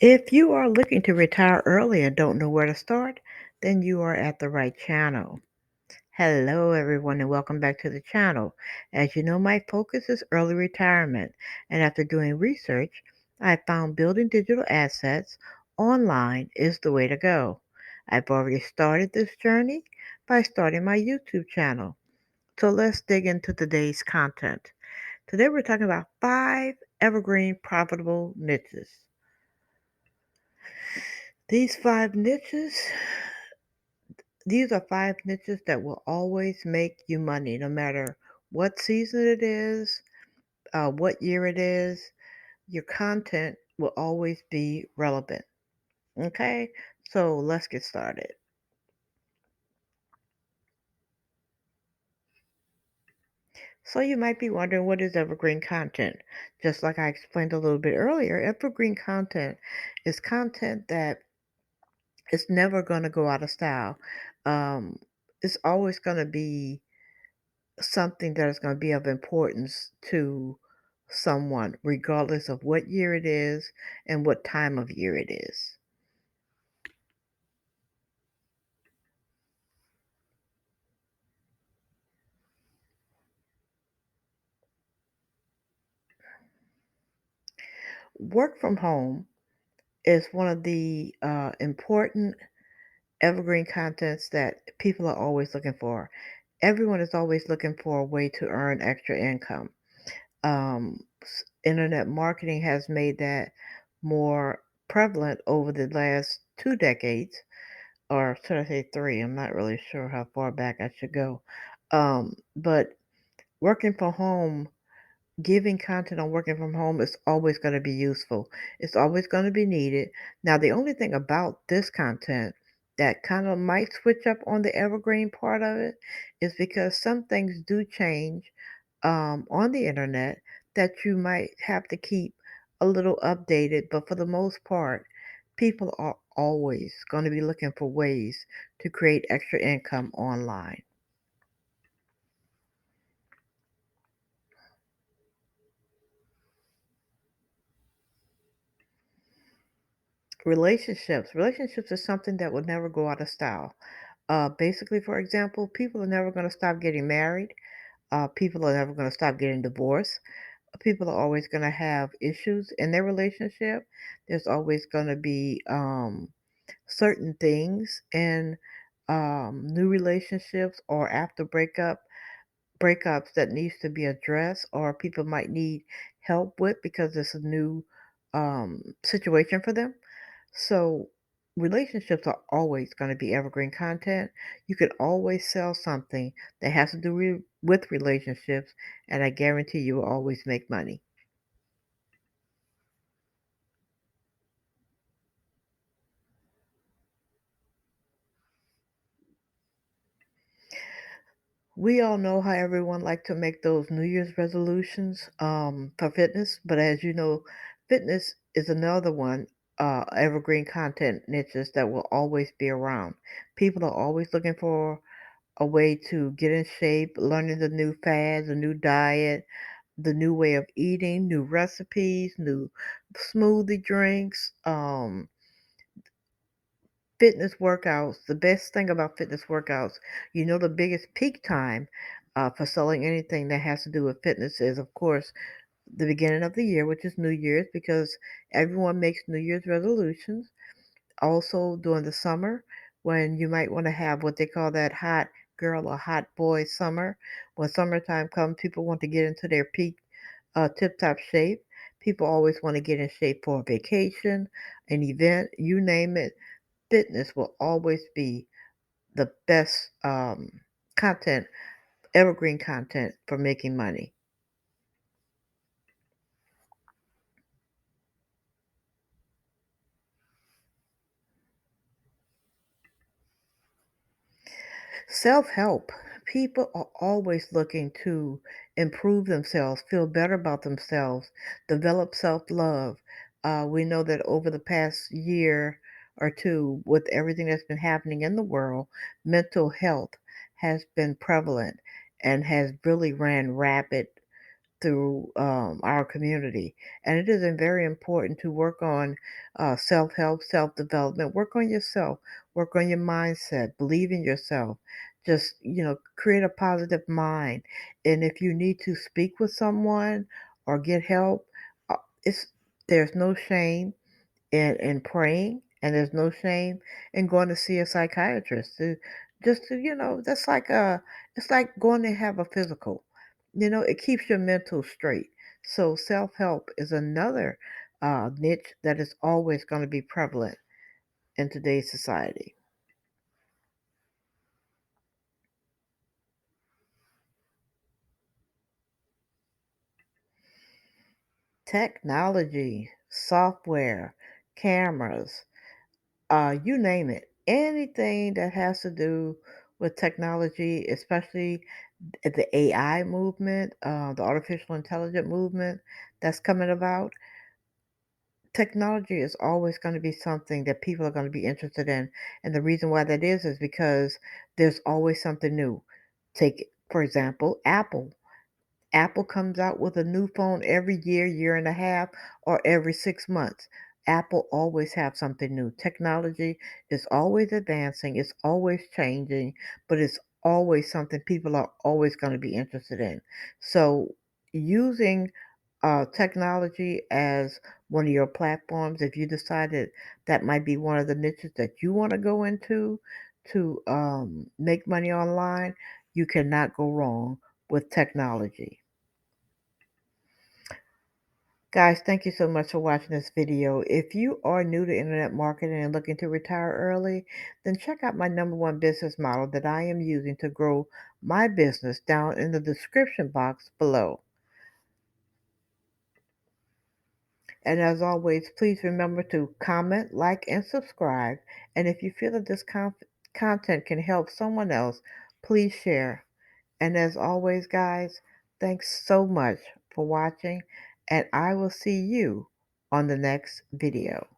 If you are looking to retire early and don't know where to start, then you are at the right channel. Hello, everyone, and welcome back to the channel. As you know, my focus is early retirement, and after doing research, I found building digital assets online is the way to go. I've already started this journey by starting my YouTube channel. So let's dig into today's content. Today, we're talking about 5 evergreen profitable niches. These five niches These are 5 niches that will always make you money, no matter what season it is, what year it is. Your content will always be relevant. Okay, so let's get started. So you might be wondering, what is evergreen content? Just like I explained a little bit earlier, evergreen content is content that is never going to go out of style. Um, it's always going to be something that is going to be of importance to someone, regardless of what year it is and what time of year it is. Work from home is one of the important evergreen contents that people are always looking for. Everyone is always looking for a way to earn extra income. Internet marketing has made that more prevalent over the last 2 decades, or should I say three? I'm not really sure how far back I should go. But working from home, giving content on working from home is always going to be useful. It's always going to be needed. Now, the only thing about this content that kind of might switch up on the evergreen part of it is because some things do change on the internet that you might have to keep a little updated. But for the most part, people are always going to be looking for ways to create extra income online. Relationships is something that will never go out of style. Basically, for example, people are never going to stop getting married. People are never going to stop getting divorced. People are always going to have issues in their relationship. There's always going to be certain things in new relationships or after breakups that needs to be addressed, or people might need help with because it's a new situation for them. So relationships are always going to be evergreen content. You can always sell something that has to do with relationships, and I guarantee you will always make money. We all know how everyone like to make those New Year's resolutions for fitness, but as you know, fitness is another one, evergreen content niches that will always be around. People are always looking for a way to get in shape, learning the new fads, a new diet, the new way of eating, new recipes, new smoothie drinks, fitness workouts. The best thing about fitness workouts, the biggest peak time for selling anything that has to do with fitness is, of course, the beginning of the year, which is New Year's, because everyone makes New Year's resolutions. Also, during the summer, when you might want to have what they call that hot girl or hot boy summer. When summertime comes, people want to get into their peak tip top shape. People always want to get in shape for a vacation, an event, you name it. Fitness will always be the best content, evergreen content for making money. Self help. People are always looking to improve themselves, feel better about themselves, develop self love. We know that over the past year or two, with everything that's been happening in the world, mental health has been prevalent and has really ran rapid through our community. And it is very important to work on self help, self development, work on yourself, work on your mindset, believe in yourself. Just, create a positive mind. And if you need to speak with someone or get help, uh, it's there's no shame in praying, and there's no shame in going to see a psychiatrist to just to that's like it's like going to have a physical. It keeps your mental straight. So self-help is another niche that is always going to be prevalent in today's society. Technology, software, cameras, you name it, anything that has to do with technology, especially the AI movement, the artificial intelligence movement that's coming about. Technology is always going to be something that people are going to be interested in. And the reason why that is because there's always something new. Take, for example, Apple. Apple comes out with a new phone every year, year and a half, or every 6 months. Apple always have something new. Technology is always advancing, it's always changing, but it's always something people are always going to be interested in. So using technology as one of your platforms, if you decided that might be one of the niches that you want to go into to make money online, you cannot go wrong with technology. Guys, thank you so much for watching this video. If you are new to internet marketing and looking to retire early, then check out my number one business model that I am using to grow my business down in the description box below. And as always, please remember to comment, like, and subscribe. And if you feel that this content can help someone else, please share. And as always, guys, thanks so much for watching, and I will see you on the next video.